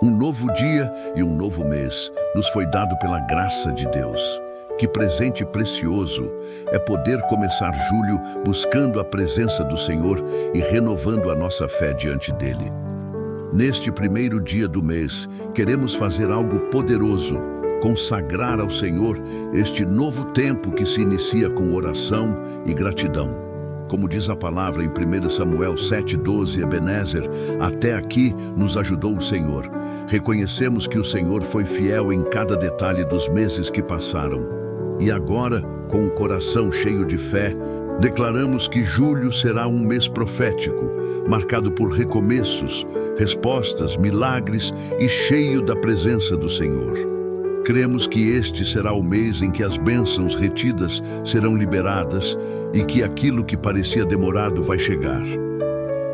Um novo dia e um novo mês nos foi dado pela graça de Deus. Que presente precioso é poder começar julho buscando a presença do Senhor e renovando a nossa fé diante dele. Neste primeiro dia do mês, queremos fazer algo poderoso, consagrar ao Senhor este novo tempo que se inicia com oração e gratidão. Como diz a palavra em 1 Samuel 7,12, Ebenezer, até aqui nos ajudou o Senhor. Reconhecemos que o Senhor foi fiel em cada detalhe dos meses que passaram. E agora, com o coração cheio de fé, declaramos que julho será um mês profético, marcado por recomeços, respostas, milagres e cheio da presença do Senhor. Cremos que este será o mês em que as bênçãos retidas serão liberadas e que aquilo que parecia demorado vai chegar.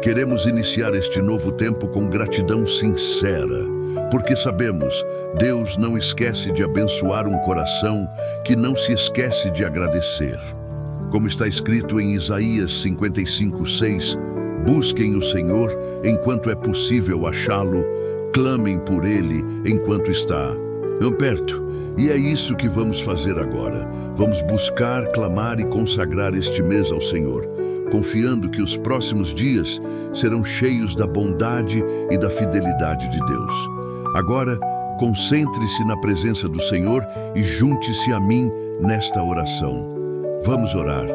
Queremos iniciar este novo tempo com gratidão sincera, porque sabemos, Deus não esquece de abençoar um coração que não se esquece de agradecer. Como está escrito em Isaías 55:6, busquem o Senhor enquanto é possível achá-lo, clamem por ele enquanto está perto. E é isso que vamos fazer agora. Vamos buscar, clamar e consagrar este mês ao Senhor, confiando que os próximos dias serão cheios da bondade e da fidelidade de Deus. Agora, concentre-se na presença do Senhor e junte-se a mim nesta oração. Vamos orar.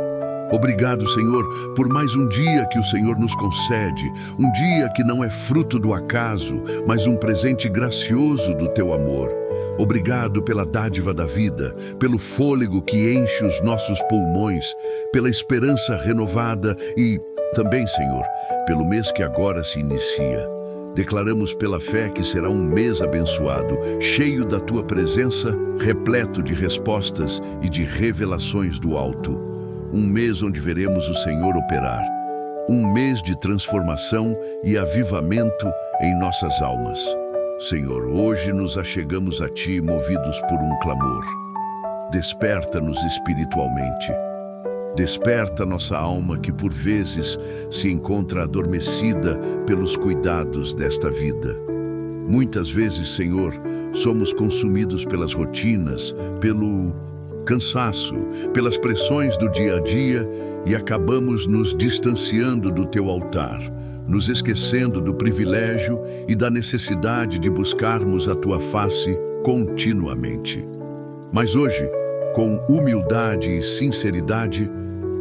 Obrigado, Senhor, por mais um dia que o Senhor nos concede, um dia que não é fruto do acaso, mas um presente gracioso do Teu amor. Obrigado pela dádiva da vida, pelo fôlego que enche os nossos pulmões, pela esperança renovada e também, Senhor, pelo mês que agora se inicia. Declaramos pela fé que será um mês abençoado, cheio da Tua presença, repleto de respostas e de revelações do alto. Um mês onde veremos o Senhor operar. Um mês de transformação e avivamento em nossas almas. Senhor, hoje nos achegamos a Ti movidos por um clamor. Desperta-nos espiritualmente. Desperta nossa alma que por vezes se encontra adormecida pelos cuidados desta vida. Muitas vezes, Senhor, somos consumidos pelas rotinas, pelo cansaço, pelas pressões do dia a dia e acabamos nos distanciando do Teu altar, nos esquecendo do privilégio e da necessidade de buscarmos a Tua face continuamente. Mas hoje, com humildade e sinceridade,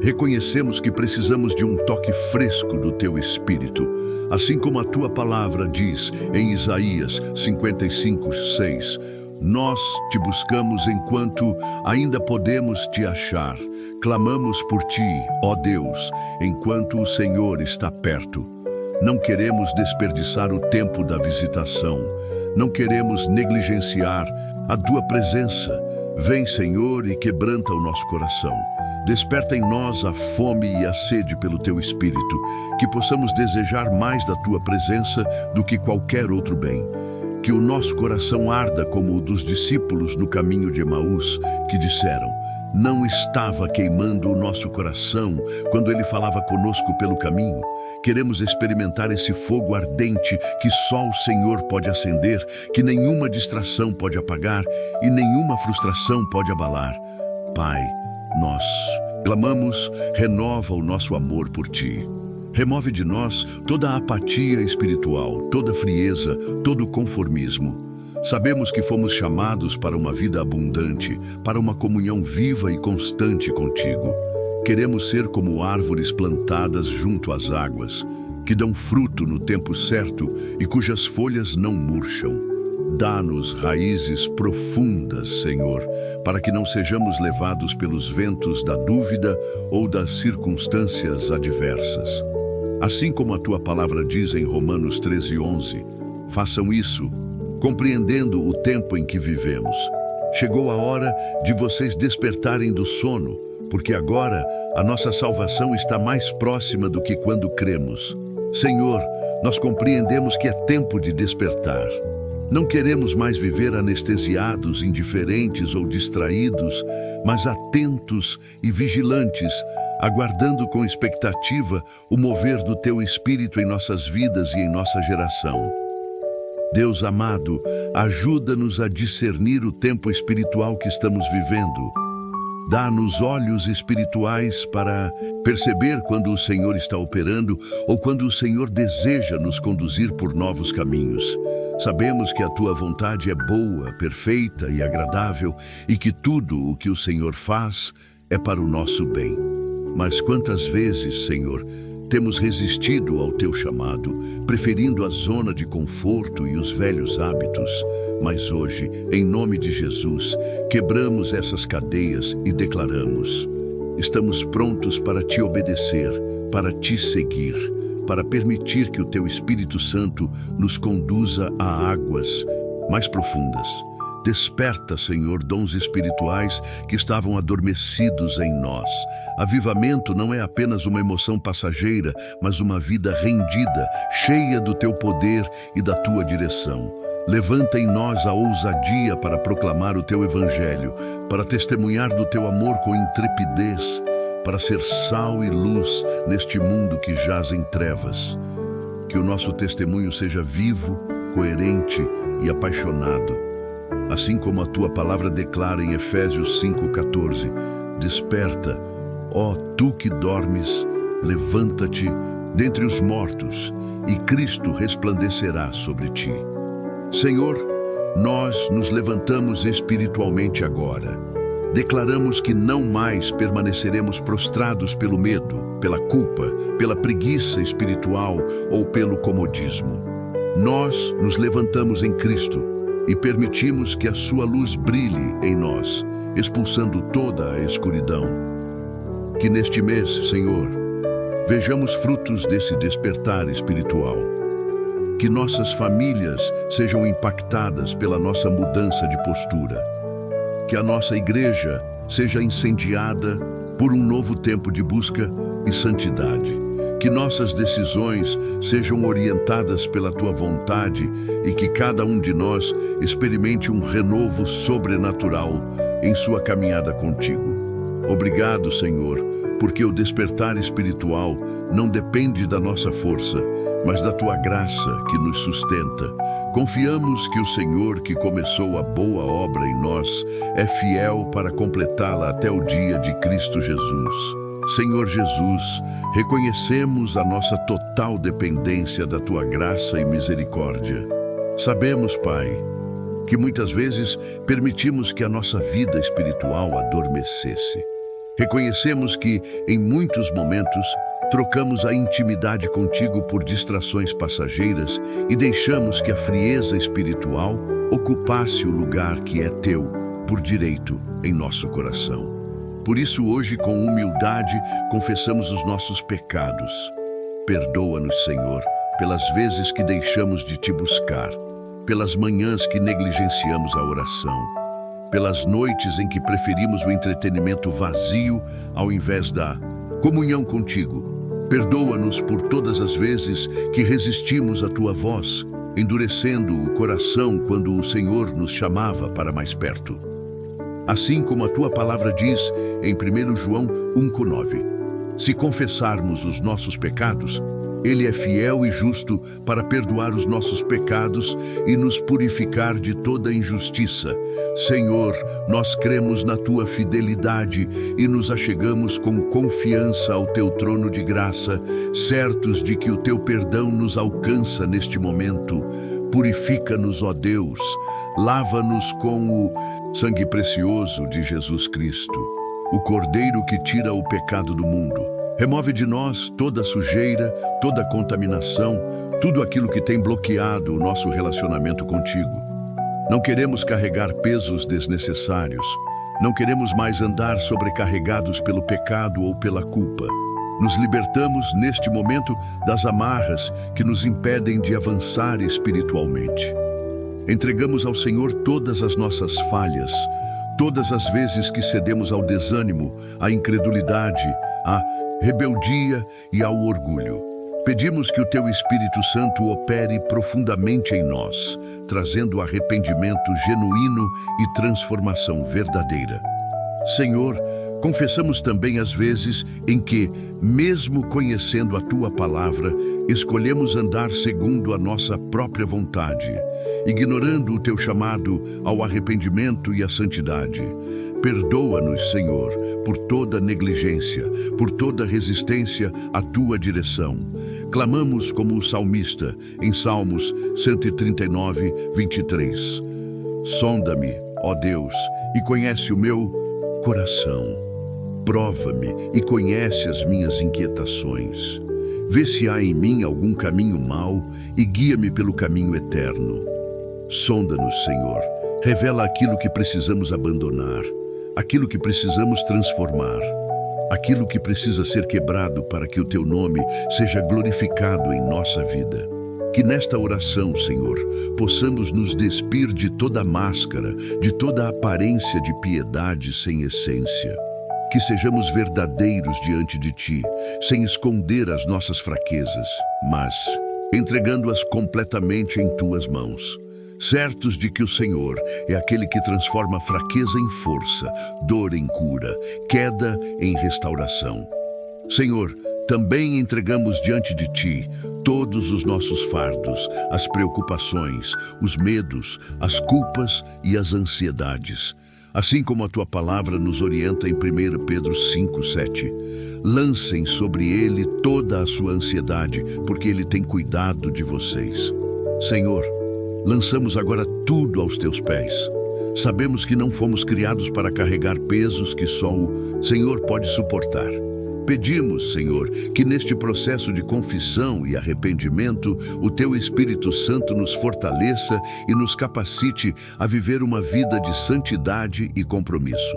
reconhecemos que precisamos de um toque fresco do Teu Espírito, assim como a Tua palavra diz em Isaías 55:6. Nós Te buscamos enquanto ainda podemos Te achar. Clamamos por Ti, ó Deus, enquanto o Senhor está perto. Não queremos desperdiçar o tempo da visitação. Não queremos negligenciar a Tua presença. Vem, Senhor, e quebranta o nosso coração. Desperta em nós a fome e a sede pelo Teu Espírito, que possamos desejar mais da Tua presença do que qualquer outro bem. Que o nosso coração arda como o dos discípulos no caminho de Emaús, que disseram: não estava queimando o nosso coração quando Ele falava conosco pelo caminho. Queremos experimentar esse fogo ardente que só o Senhor pode acender, que nenhuma distração pode apagar e nenhuma frustração pode abalar. Pai, nós clamamos, renova o nosso amor por Ti. Remove de nós toda a apatia espiritual, toda a frieza, todo o conformismo. Sabemos que fomos chamados para uma vida abundante, para uma comunhão viva e constante contigo. Queremos ser como árvores plantadas junto às águas, que dão fruto no tempo certo e cujas folhas não murcham. Dá-nos raízes profundas, Senhor, para que não sejamos levados pelos ventos da dúvida ou das circunstâncias adversas. Assim como a Tua palavra diz em Romanos 13:11, façam isso, compreendendo o tempo em que vivemos. Chegou a hora de vocês despertarem do sono, porque agora a nossa salvação está mais próxima do que quando cremos. Senhor, nós compreendemos que é tempo de despertar. Não queremos mais viver anestesiados, indiferentes ou distraídos, mas atentos e vigilantes, aguardando com expectativa o mover do Teu Espírito em nossas vidas e em nossa geração. Deus amado, ajuda-nos a discernir o tempo espiritual que estamos vivendo. Dá-nos olhos espirituais para perceber quando o Senhor está operando ou quando o Senhor deseja nos conduzir por novos caminhos. Sabemos que a Tua vontade é boa, perfeita e agradável e que tudo o que o Senhor faz é para o nosso bem. Mas quantas vezes, Senhor, temos resistido ao Teu chamado, preferindo a zona de conforto e os velhos hábitos. Mas hoje, em nome de Jesus, quebramos essas cadeias e declaramos: estamos prontos para Te obedecer, para Te seguir, para permitir que o Teu Espírito Santo nos conduza a águas mais profundas. Desperta, Senhor, dons espirituais que estavam adormecidos em nós. Avivamento não é apenas uma emoção passageira, mas uma vida rendida, cheia do Teu poder e da Tua direção. Levanta em nós a ousadia para proclamar o Teu Evangelho, para testemunhar do Teu amor com intrepidez, para ser sal e luz neste mundo que jaz em trevas. Que o nosso testemunho seja vivo, coerente e apaixonado. Assim como a Tua palavra declara em Efésios 5,14, desperta, ó Tu que dormes, levanta-te dentre os mortos, e Cristo resplandecerá sobre ti. Senhor, nós nos levantamos espiritualmente agora. Declaramos que não mais permaneceremos prostrados pelo medo, pela culpa, pela preguiça espiritual ou pelo comodismo. Nós nos levantamos em Cristo e permitimos que a Sua luz brilhe em nós, expulsando toda a escuridão. Que neste mês, Senhor, vejamos frutos desse despertar espiritual. Que nossas famílias sejam impactadas pela nossa mudança de postura. Que a nossa igreja seja incendiada por um novo tempo de busca e santidade. Que nossas decisões sejam orientadas pela Tua vontade e que cada um de nós experimente um renovo sobrenatural em sua caminhada contigo. Obrigado, Senhor, porque o despertar espiritual não depende da nossa força, mas da Tua graça que nos sustenta. Confiamos que o Senhor, que começou a boa obra em nós, é fiel para completá-la até o dia de Cristo Jesus. Senhor Jesus, reconhecemos a nossa total dependência da Tua graça e misericórdia. Sabemos, Pai, que muitas vezes permitimos que a nossa vida espiritual adormecesse. Reconhecemos que, em muitos momentos, trocamos a intimidade contigo por distrações passageiras e deixamos que a frieza espiritual ocupasse o lugar que é Teu, por direito, em nosso coração. Por isso, hoje, com humildade, confessamos os nossos pecados. Perdoa-nos, Senhor, pelas vezes que deixamos de Te buscar, pelas manhãs que negligenciamos a oração, pelas noites em que preferimos o entretenimento vazio ao invés da comunhão contigo. Perdoa-nos por todas as vezes que resistimos à Tua voz, endurecendo o coração quando o Senhor nos chamava para mais perto. Assim como a Tua palavra diz em 1 João 1,9, se confessarmos os nossos pecados, Ele é fiel e justo para perdoar os nossos pecados e nos purificar de toda injustiça. Senhor, nós cremos na Tua fidelidade e nos achegamos com confiança ao Teu trono de graça, certos de que o Teu perdão nos alcança neste momento. Purifica-nos, ó Deus, lava-nos com o sangue precioso de Jesus Cristo, o Cordeiro que tira o pecado do mundo. Remove de nós toda sujeira, toda contaminação, tudo aquilo que tem bloqueado o nosso relacionamento contigo. Não queremos carregar pesos desnecessários. Não queremos mais andar sobrecarregados pelo pecado ou pela culpa. Nos libertamos neste momento das amarras que nos impedem de avançar espiritualmente. Entregamos ao Senhor todas as nossas falhas, todas as vezes que cedemos ao desânimo, à incredulidade, à rebeldia e ao orgulho. Pedimos que o Teu Espírito Santo opere profundamente em nós, trazendo arrependimento genuíno e transformação verdadeira. Senhor, Confessamos também as vezes em que, mesmo conhecendo a Tua palavra, escolhemos andar segundo a nossa própria vontade, ignorando o Teu chamado ao arrependimento e à santidade. Perdoa-nos, Senhor, por toda negligência, por toda resistência à Tua direção. Clamamos como o salmista, em Salmos 139, 23. Sonda-me, ó Deus, e conhece o meu coração. Prova-me e conhece as minhas inquietações. Vê se há em mim algum caminho mau e guia-me pelo caminho eterno. Sonda-nos, Senhor. Revela aquilo que precisamos abandonar, aquilo que precisamos transformar, aquilo que precisa ser quebrado para que o Teu nome seja glorificado em nossa vida. Que nesta oração, Senhor, possamos nos despir de toda máscara, de toda aparência de piedade sem essência. Que sejamos verdadeiros diante de Ti, sem esconder as nossas fraquezas, mas entregando-as completamente em Tuas mãos. Certos de que o Senhor é aquele que transforma fraqueza em força, dor em cura, queda em restauração. Senhor, também entregamos diante de Ti todos os nossos fardos, as preocupações, os medos, as culpas e as ansiedades. Assim como a Tua palavra nos orienta em 1 Pedro 5, 7. Lancem sobre Ele toda a sua ansiedade, porque Ele tem cuidado de vocês. Senhor, lançamos agora tudo aos Teus pés. Sabemos que não fomos criados para carregar pesos que só o Senhor pode suportar. Pedimos, Senhor, que neste processo de confissão e arrependimento, o Teu Espírito Santo nos fortaleça e nos capacite a viver uma vida de santidade e compromisso.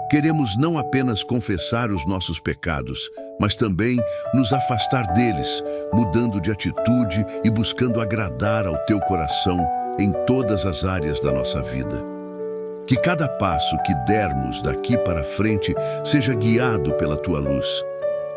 Queremos não apenas confessar os nossos pecados, mas também nos afastar deles, mudando de atitude e buscando agradar ao Teu coração em todas as áreas da nossa vida. Que cada passo que dermos daqui para frente seja guiado pela Tua luz.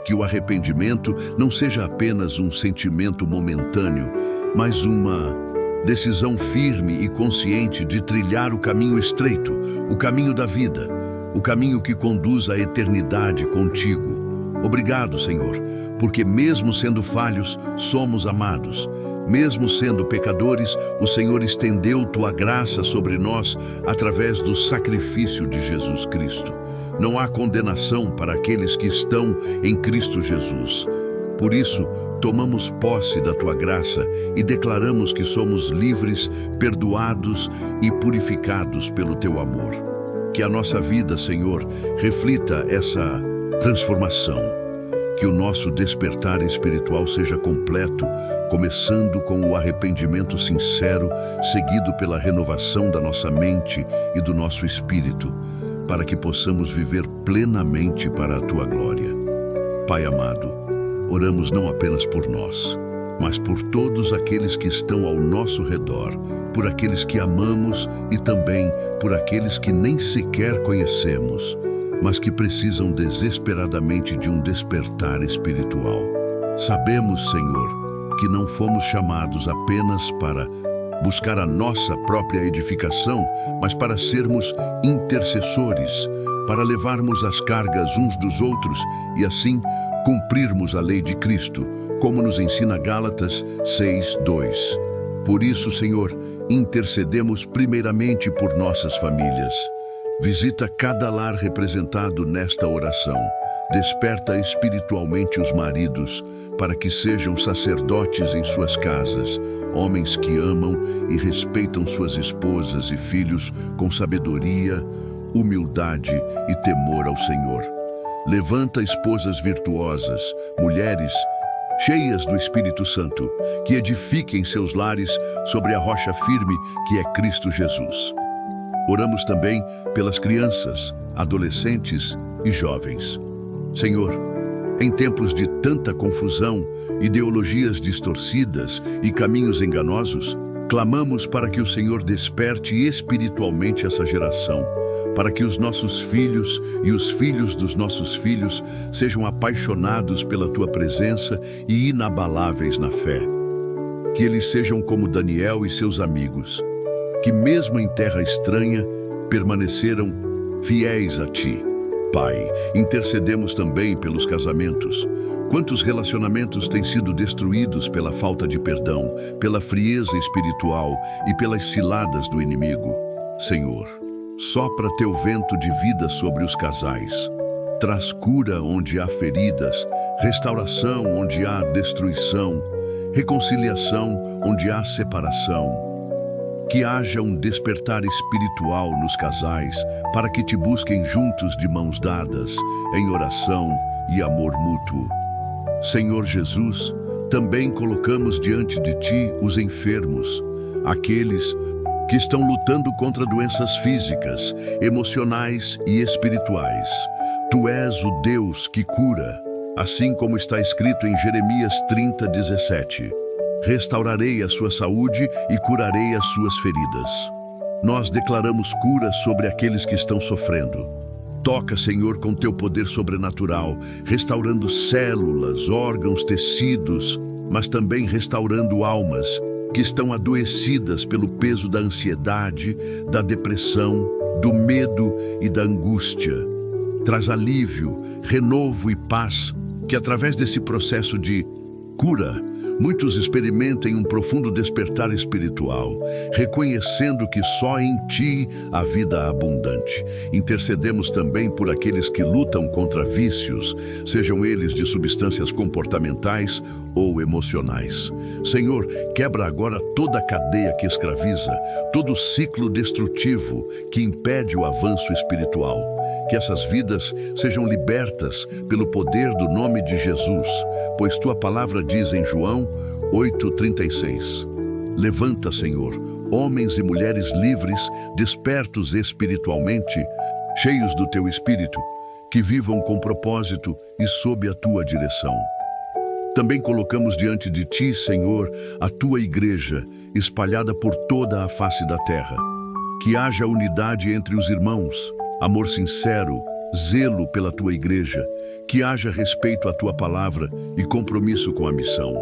Que o arrependimento não seja apenas um sentimento momentâneo, mas uma decisão firme e consciente de trilhar o caminho estreito, o caminho da vida, o caminho que conduz à eternidade contigo. Obrigado, Senhor, porque mesmo sendo falhos, somos amados. Mesmo sendo pecadores, o Senhor estendeu Tua graça sobre nós através do sacrifício de Jesus Cristo. Não há condenação para aqueles que estão em Cristo Jesus. Por isso, tomamos posse da Tua graça e declaramos que somos livres, perdoados e purificados pelo Teu amor. Que a nossa vida, Senhor, reflita essa transformação. Que o nosso despertar espiritual seja completo, começando com o arrependimento sincero, seguido pela renovação da nossa mente e do nosso espírito, para que possamos viver plenamente para a Tua glória. Pai amado, oramos não apenas por nós, mas por todos aqueles que estão ao nosso redor, por aqueles que amamos e também por aqueles que nem sequer conhecemos, mas que precisam desesperadamente de um despertar espiritual. Sabemos, Senhor, que não fomos chamados apenas para buscar a nossa própria edificação, mas para sermos intercessores, para levarmos as cargas uns dos outros e assim cumprirmos a lei de Cristo, como nos ensina Gálatas 6:2. Por isso, Senhor, intercedemos primeiramente por nossas famílias. Visita cada lar representado nesta oração. Desperta espiritualmente os maridos, para que sejam sacerdotes em suas casas, homens que amam e respeitam suas esposas e filhos com sabedoria, humildade e temor ao Senhor. Levanta esposas virtuosas, mulheres cheias do Espírito Santo, que edifiquem seus lares sobre a rocha firme que é Cristo Jesus. Oramos também pelas crianças, adolescentes e jovens. Senhor, em tempos de tanta confusão, ideologias distorcidas e caminhos enganosos, clamamos para que o Senhor desperte espiritualmente essa geração, para que os nossos filhos e os filhos dos nossos filhos sejam apaixonados pela Tua presença e inabaláveis na fé. Que eles sejam como Daniel e seus amigos, que mesmo em terra estranha permaneceram fiéis a Ti. Pai, intercedemos também pelos casamentos. Quantos relacionamentos têm sido destruídos pela falta de perdão, pela frieza espiritual e pelas ciladas do inimigo? Senhor, sopra teu vento de vida sobre os casais. Traz cura onde há feridas, restauração onde há destruição, reconciliação onde há separação. Que haja um despertar espiritual nos casais para que te busquem juntos de mãos dadas, em oração e amor mútuo. Senhor Jesus, também colocamos diante de ti os enfermos, aqueles que estão lutando contra doenças físicas, emocionais e espirituais. Tu és o Deus que cura, assim como está escrito em Jeremias 30:17. Restaurarei a sua saúde e curarei as suas feridas. Nós declaramos cura sobre aqueles que estão sofrendo. Toca, Senhor, com teu poder sobrenatural, restaurando células, órgãos, tecidos, mas também restaurando almas que estão adoecidas pelo peso da ansiedade, da depressão, do medo e da angústia. Traz alívio, renovo e paz, que através desse processo de cura, muitos experimentem um profundo despertar espiritual, reconhecendo que só em ti há vida abundante. Intercedemos também por aqueles que lutam contra vícios, sejam eles de substâncias comportamentais ou emocionais. Senhor, quebra agora toda a cadeia que escraviza, todo o ciclo destrutivo que impede o avanço espiritual. Que essas vidas sejam libertas pelo poder do nome de Jesus, pois tua palavra diz em João 8:36. Levanta, Senhor, homens e mulheres livres, despertos espiritualmente, cheios do teu espírito, que vivam com propósito e sob a tua direção. Também colocamos diante de ti, Senhor, a tua igreja, espalhada por toda a face da terra. Que haja unidade entre os irmãos, amor sincero, zelo pela tua igreja, que haja respeito à tua palavra e compromisso com a missão.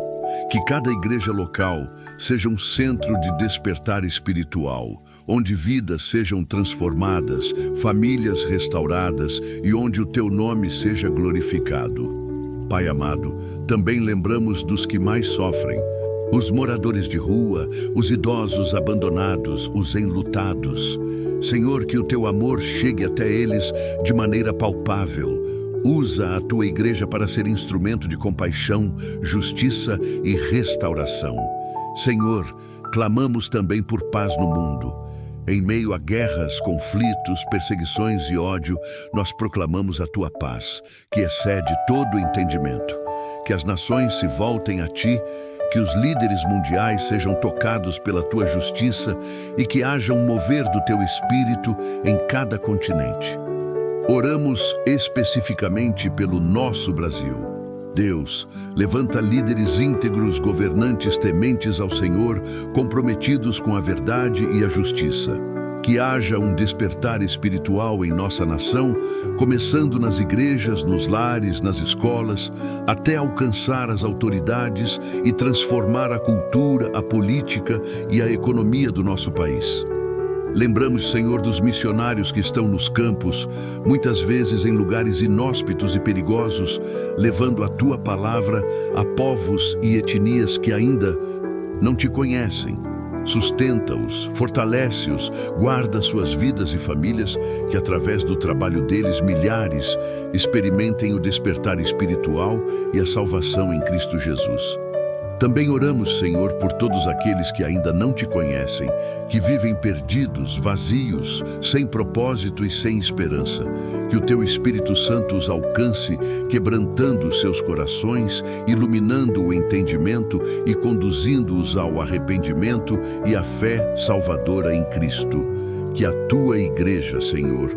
Que cada igreja local seja um centro de despertar espiritual, onde vidas sejam transformadas, famílias restauradas e onde o teu nome seja glorificado. Pai amado, também lembramos dos que mais sofrem, os moradores de rua, os idosos abandonados, os enlutados. Senhor, que o teu amor chegue até eles de maneira palpável. Usa a tua igreja para ser instrumento de compaixão, justiça e restauração. Senhor, clamamos também por paz no mundo. Em meio a guerras, conflitos, perseguições e ódio, nós proclamamos a tua paz, que excede todo o entendimento. Que as nações se voltem a ti, que os líderes mundiais sejam tocados pela tua justiça e que haja um mover do teu espírito em cada continente. Oramos especificamente pelo nosso Brasil. Deus, levanta líderes íntegros, governantes tementes ao Senhor, comprometidos com a verdade e a justiça. Que haja um despertar espiritual em nossa nação, começando nas igrejas, nos lares, nas escolas, até alcançar as autoridades e transformar a cultura, a política e a economia do nosso país. Lembramos, Senhor, dos missionários que estão nos campos, muitas vezes em lugares inóspitos e perigosos, levando a tua palavra a povos e etnias que ainda não te conhecem. Sustenta-os, fortalece-os, guarda suas vidas e famílias, que através do trabalho deles milhares experimentem o despertar espiritual e a salvação em Cristo Jesus. Também oramos, Senhor, por todos aqueles que ainda não te conhecem, que vivem perdidos, vazios, sem propósito e sem esperança. Que o teu Espírito Santo os alcance, quebrantando os seus corações, iluminando o entendimento e conduzindo-os ao arrependimento e à fé salvadora em Cristo. Que a tua igreja, Senhor,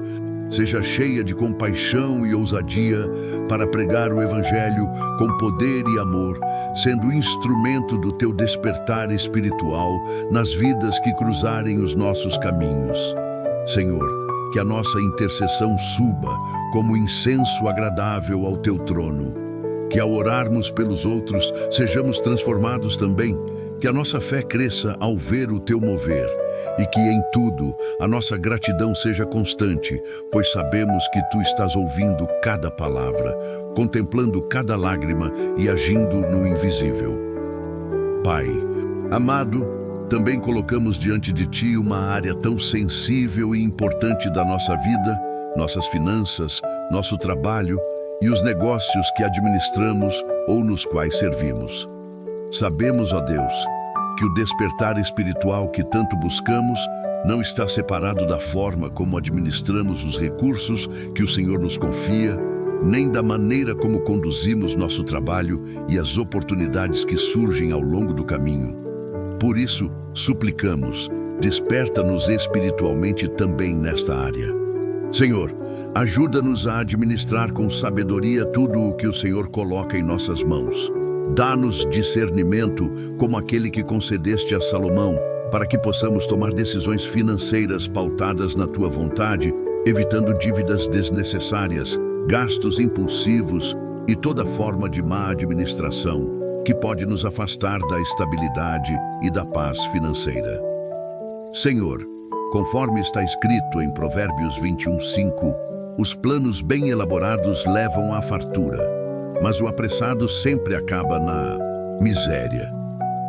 seja cheia de compaixão e ousadia para pregar o Evangelho com poder e amor, sendo instrumento do teu despertar espiritual nas vidas que cruzarem os nossos caminhos. Senhor, que a nossa intercessão suba como incenso agradável ao teu trono. Que ao orarmos pelos outros, sejamos transformados também Que a nossa fé cresça ao ver o teu mover e que em tudo a nossa gratidão seja constante, pois sabemos que tu estás ouvindo cada palavra, contemplando cada lágrima e agindo no invisível. Pai, amado, também colocamos diante de ti uma área tão sensível e importante da nossa vida, nossas finanças, nosso trabalho e os negócios que administramos ou nos quais servimos. Sabemos, ó Deus, que o despertar espiritual que tanto buscamos não está separado da forma como administramos os recursos que o Senhor nos confia, nem da maneira como conduzimos nosso trabalho e as oportunidades que surgem ao longo do caminho. Por isso, suplicamos, desperta-nos espiritualmente também nesta área. Senhor, ajuda-nos a administrar com sabedoria tudo o que o Senhor coloca em nossas mãos. Dá-nos discernimento como aquele que concedeste a Salomão, para que possamos tomar decisões financeiras pautadas na tua vontade, evitando dívidas desnecessárias, gastos impulsivos e toda forma de má administração, que pode nos afastar da estabilidade e da paz financeira. Senhor, conforme está escrito em Provérbios 21:5, os planos bem elaborados levam à fartura, mas o apressado sempre acaba na miséria.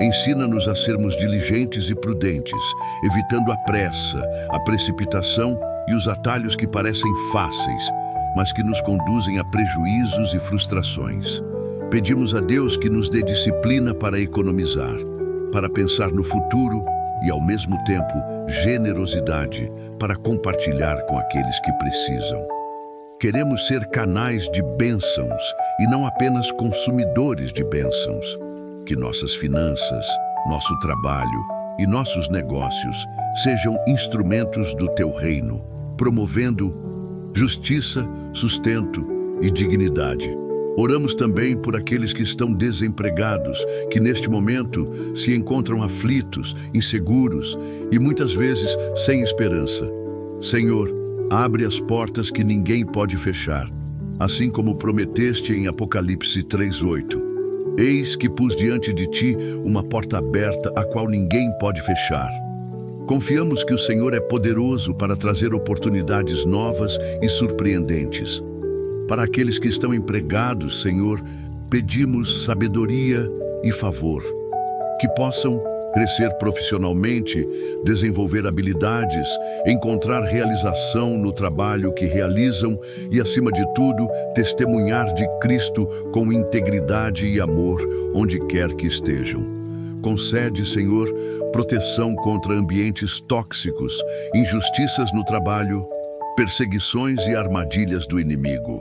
Ensina-nos a sermos diligentes e prudentes, evitando a pressa, a precipitação e os atalhos que parecem fáceis, mas que nos conduzem a prejuízos e frustrações. Pedimos a Deus que nos dê disciplina para economizar, para pensar no futuro e, ao mesmo tempo, generosidade para compartilhar com aqueles que precisam. Queremos ser canais de bênçãos e não apenas consumidores de bênçãos. Que nossas finanças, nosso trabalho e nossos negócios sejam instrumentos do teu reino, promovendo justiça, sustento e dignidade. Oramos também por aqueles que estão desempregados, que neste momento se encontram aflitos, inseguros e muitas vezes sem esperança. Senhor, abre as portas que ninguém pode fechar, assim como prometeste em Apocalipse 3:8. Eis que pus diante de ti uma porta aberta, a qual ninguém pode fechar. Confiamos que o Senhor é poderoso para trazer oportunidades novas e surpreendentes. Para aqueles que estão empregados, Senhor, pedimos sabedoria e favor, que possam crescer profissionalmente, desenvolver habilidades, encontrar realização no trabalho que realizam e, acima de tudo, testemunhar de Cristo com integridade e amor onde quer que estejam. Concede, Senhor, proteção contra ambientes tóxicos, injustiças no trabalho, perseguições e armadilhas do inimigo.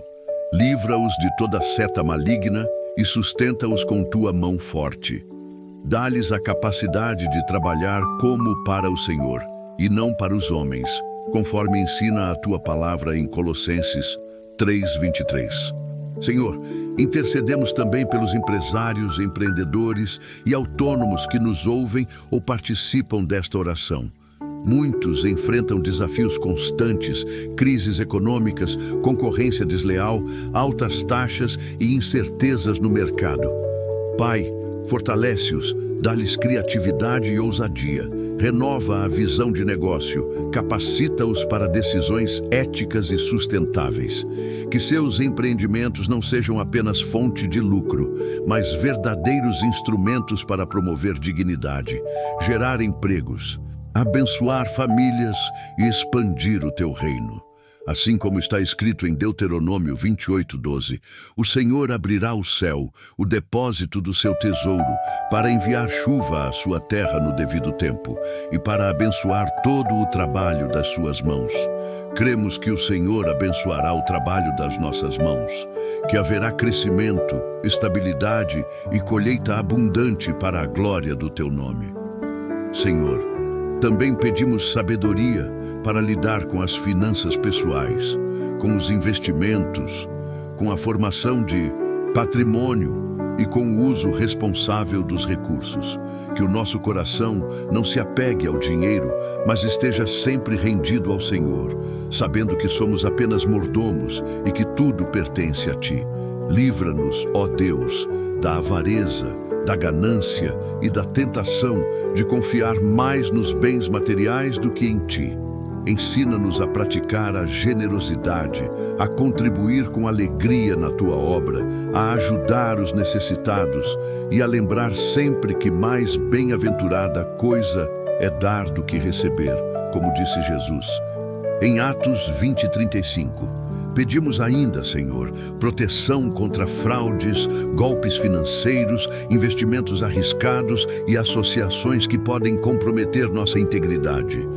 Livra-os de toda seta maligna e sustenta-os com tua mão forte. Dá-lhes a capacidade de trabalhar como para o Senhor e não para os homens, conforme ensina a tua palavra em Colossenses 3:23. Senhor, intercedemos também pelos empresários, empreendedores e autônomos que nos ouvem ou participam desta oração. Muitos enfrentam desafios constantes, crises econômicas, concorrência desleal, altas taxas e incertezas no mercado. Pai, fortalece-os, dá-lhes criatividade e ousadia, renova a visão de negócio, capacita-os para decisões éticas e sustentáveis. Que seus empreendimentos não sejam apenas fonte de lucro, mas verdadeiros instrumentos para promover dignidade, gerar empregos, abençoar famílias e expandir o teu reino. Assim como está escrito em Deuteronômio 28:12, o Senhor abrirá o céu, o depósito do seu tesouro, para enviar chuva à sua terra no devido tempo e para abençoar todo o trabalho das suas mãos. Cremos que o Senhor abençoará o trabalho das nossas mãos, que haverá crescimento, estabilidade e colheita abundante para a glória do teu nome. Senhor, também pedimos sabedoria para lidar com as finanças pessoais, com os investimentos, com a formação de patrimônio e com o uso responsável dos recursos. Que o nosso coração não se apegue ao dinheiro, mas esteja sempre rendido ao Senhor, sabendo que somos apenas mordomos e que tudo pertence a Ti. Livra-nos, ó Deus, da avareza, da ganância e da tentação de confiar mais nos bens materiais do que em Ti. Ensina-nos a praticar a generosidade, a contribuir com alegria na Tua obra, a ajudar os necessitados e a lembrar sempre que mais bem-aventurada coisa é dar do que receber, como disse Jesus. Em Atos 20:35, pedimos ainda, Senhor, proteção contra fraudes, golpes financeiros, investimentos arriscados e associações que podem comprometer nossa integridade.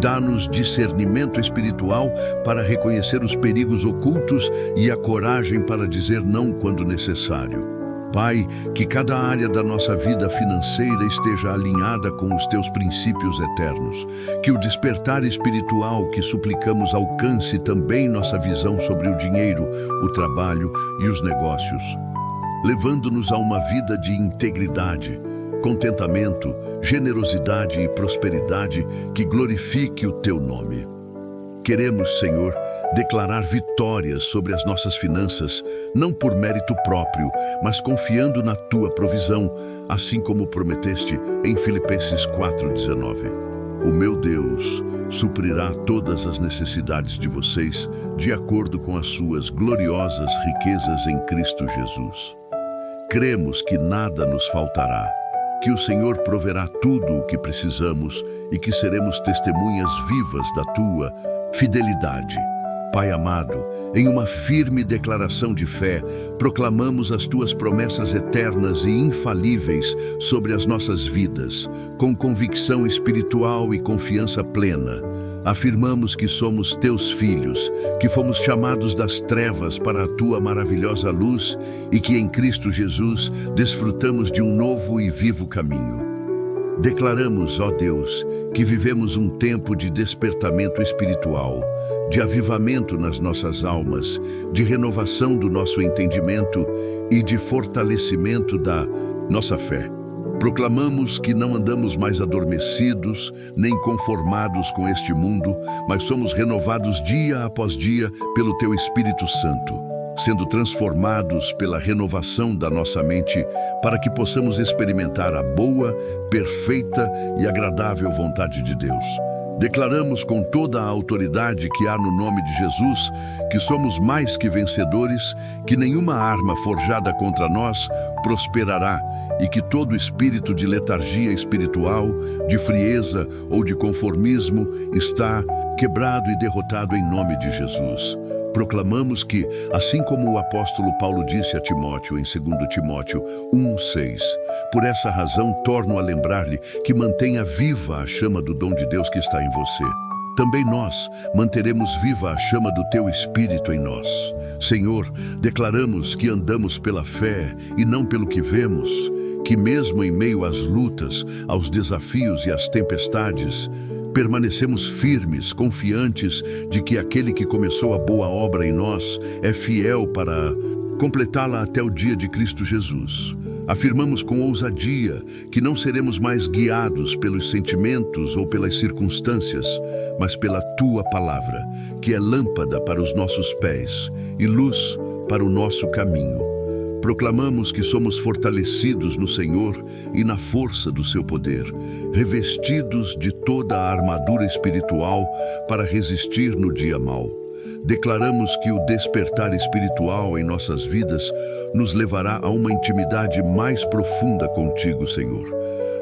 Dá-nos discernimento espiritual para reconhecer os perigos ocultos e a coragem para dizer não quando necessário. Pai, que cada área da nossa vida financeira esteja alinhada com os Teus princípios eternos. Que o despertar espiritual que suplicamos alcance também nossa visão sobre o dinheiro, o trabalho e os negócios, levando-nos a uma vida de integridade, contentamento, generosidade e prosperidade que glorifique o Teu nome. Queremos, Senhor, declarar vitórias sobre as nossas finanças, não por mérito próprio, mas confiando na Tua provisão, assim como prometeste em Filipenses 4:19. O meu Deus suprirá todas as necessidades de vocês, de acordo com as suas gloriosas riquezas em Cristo Jesus. Cremos que nada nos faltará, que o Senhor proverá tudo o que precisamos e que seremos testemunhas vivas da Tua fidelidade. Pai amado, em uma firme declaração de fé, proclamamos as Tuas promessas eternas e infalíveis sobre as nossas vidas, com convicção espiritual e confiança plena. Afirmamos que somos Teus filhos, que fomos chamados das trevas para a Tua maravilhosa luz e que em Cristo Jesus desfrutamos de um novo e vivo caminho. Declaramos, ó Deus, que vivemos um tempo de despertamento espiritual, de avivamento nas nossas almas, de renovação do nosso entendimento e de fortalecimento da nossa fé. Proclamamos que não andamos mais adormecidos, nem conformados com este mundo, mas somos renovados dia após dia pelo Teu Espírito Santo, sendo transformados pela renovação da nossa mente para que possamos experimentar a boa, perfeita e agradável vontade de Deus. Declaramos com toda a autoridade que há no nome de Jesus que somos mais que vencedores, que nenhuma arma forjada contra nós prosperará e que todo espírito de letargia espiritual, de frieza ou de conformismo está quebrado e derrotado em nome de Jesus. Proclamamos que, assim como o apóstolo Paulo disse a Timóteo em 2 Timóteo 1:6, por essa razão torno a lembrar-lhe que mantenha viva a chama do dom de Deus que está em você. Também nós manteremos viva a chama do Teu Espírito em nós. Senhor, declaramos que andamos pela fé e não pelo que vemos, que mesmo em meio às lutas, aos desafios e às tempestades, permanecemos firmes, confiantes de que aquele que começou a boa obra em nós é fiel para completá-la até o dia de Cristo Jesus. Afirmamos com ousadia que não seremos mais guiados pelos sentimentos ou pelas circunstâncias, mas pela Tua palavra, que é lâmpada para os nossos pés e luz para o nosso caminho. Proclamamos que somos fortalecidos no Senhor e na força do Seu poder, revestidos de toda a armadura espiritual para resistir no dia mau. Declaramos que o despertar espiritual em nossas vidas nos levará a uma intimidade mais profunda contigo, Senhor.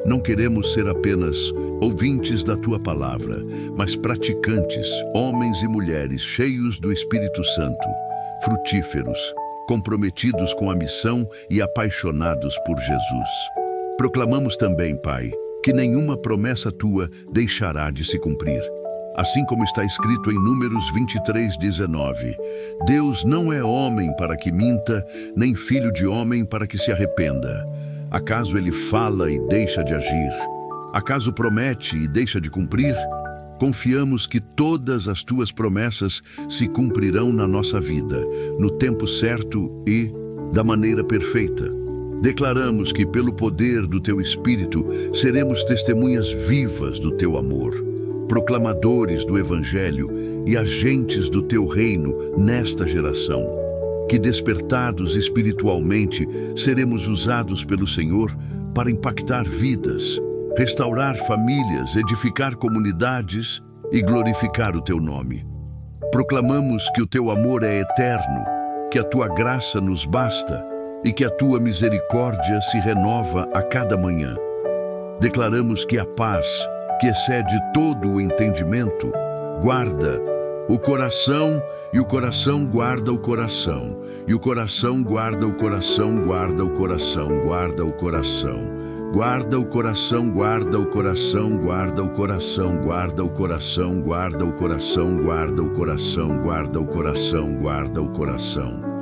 Não queremos ser apenas ouvintes da Tua palavra, mas praticantes, homens e mulheres cheios do Espírito Santo, frutíferos, comprometidos com a missão e apaixonados por Jesus. Proclamamos também, Pai, que nenhuma promessa Tua deixará de se cumprir. Assim como está escrito em Números 23:19, Deus não é homem para que minta, nem filho de homem para que se arrependa. Acaso Ele fala e deixa de agir? Acaso promete e deixa de cumprir? Confiamos que todas as Tuas promessas se cumprirão na nossa vida, no tempo certo e da maneira perfeita. Declaramos que, pelo poder do Teu Espírito, seremos testemunhas vivas do Teu amor, proclamadores do Evangelho e agentes do Teu reino nesta geração. que, despertados espiritualmente, seremos usados pelo Senhor para impactar vidas, restaurar famílias, edificar comunidades e glorificar o Teu nome. Proclamamos que o Teu amor é eterno, que a Tua graça nos basta e que a Tua misericórdia se renova a cada manhã. Declaramos que a paz, que excede todo o entendimento, guarda o coração, e o coração guarda o coração, e o coração guarda o coração, guarda o coração, guarda o coração, guarda o coração, guarda o coração, guarda o coração, guarda o coração, guarda o coração, guarda o coração, guarda o coração, guarda o coração.